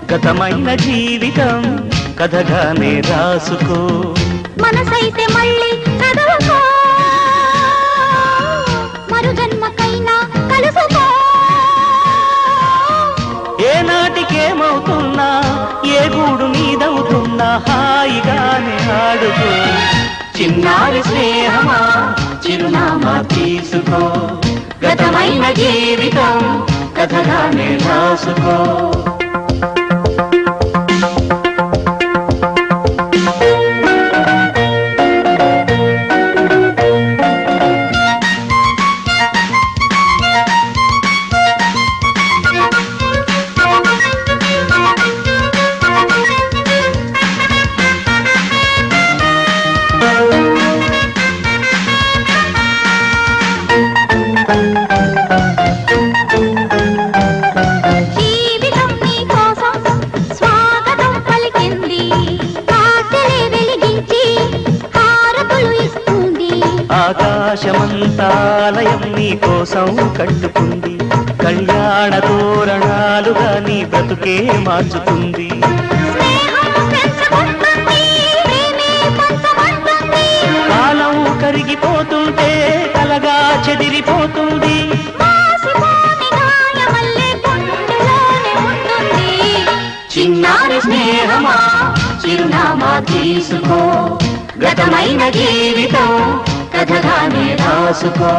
గతమైన జీవితం కథగానే రాసుకో మనసైతే మళ్ళీ చదవకో మరు జన్మకైనా కలుసుకో ఏనాటికేమవుతున్నా ఏ గూడు నీదవుతున్నా హాయిగానే ఆడుకో చిన్నారి స్నేహమా చిరునామా తీసుకో గతమైన జీవితం కథగానే రాసుకో ఆకాశమంతాలయం నీ కోసం కట్టుకుంది కళ్యాణ తోరణాలుగా నీ బ్రతుకే మార్చుతుంది కాలం కరిగిపోతుంటే కలగా చెదిరిపోతుంది చిన్నారి స్నేహమా చిరునామా తీసుకో గతమైన జీవితం కథగానే రాసుకో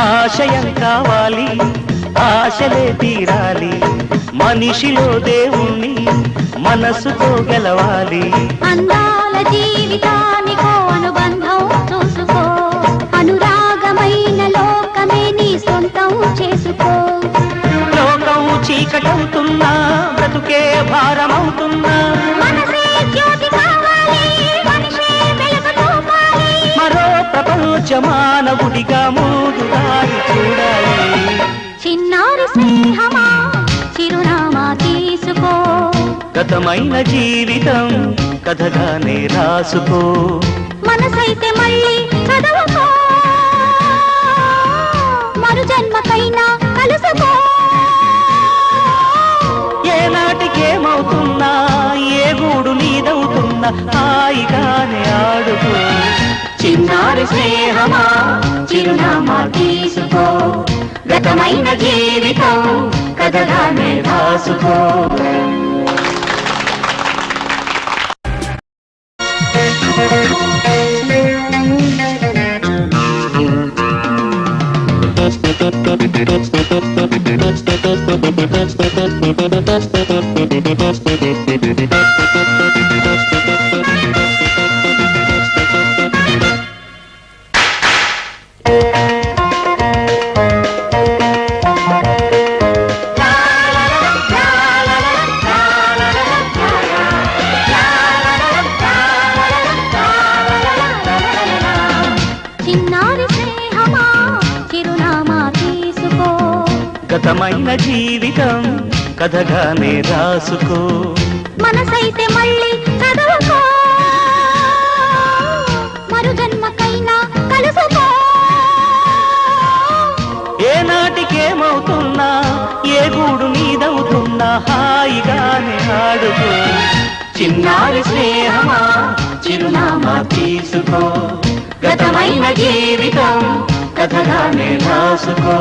ఆశయం కావాలి ఆశలే తీరాలి మనిషిలో దేవుణ్ణి మనసుతో గెలవాలి అందాల జీవితానికో అనుబంధం చూసుకో అనురాగమైన లోకమే నీ సొంతం చేసుకో లోకం చీకటవుతున్నా బ్రతుకే భారమవుతున్నా మనసే జ్యోతి కావాలి మనిషే వెలుగు చూపాలి మరో ప్రపంచ మానవుడిగా ముందుదారి చూడాలి చిన్నారి స్నేహమా చిరునామా తీసుకో గతమైన జీవితం కథగానే రాసుకో మనసైతే మళ్ళీ చదవకో మరు జన్మకైనా కలుసుకో ఏనాటికేమవుతున్నా ఏ గూడు నీదవుతున్నా హాయిగానే ఆడుకో చిన్నారి స్నేహమా చిరునామా తీసుకో గతమైన జీవితం కథగానే రాసుకో గతమైన జీవితం కథగానే రాసుకో మనసైతే మళ్ళీ చదవకో మరు జన్మకైనా కలుసుకో ఏనాటికేమవుతున్నా ఏ గూడు నీ ఆడుకో చిన్నారి స్నేహమా చిరునామా తీసుకో గతమైన జీవితం కథగానే రాసుకో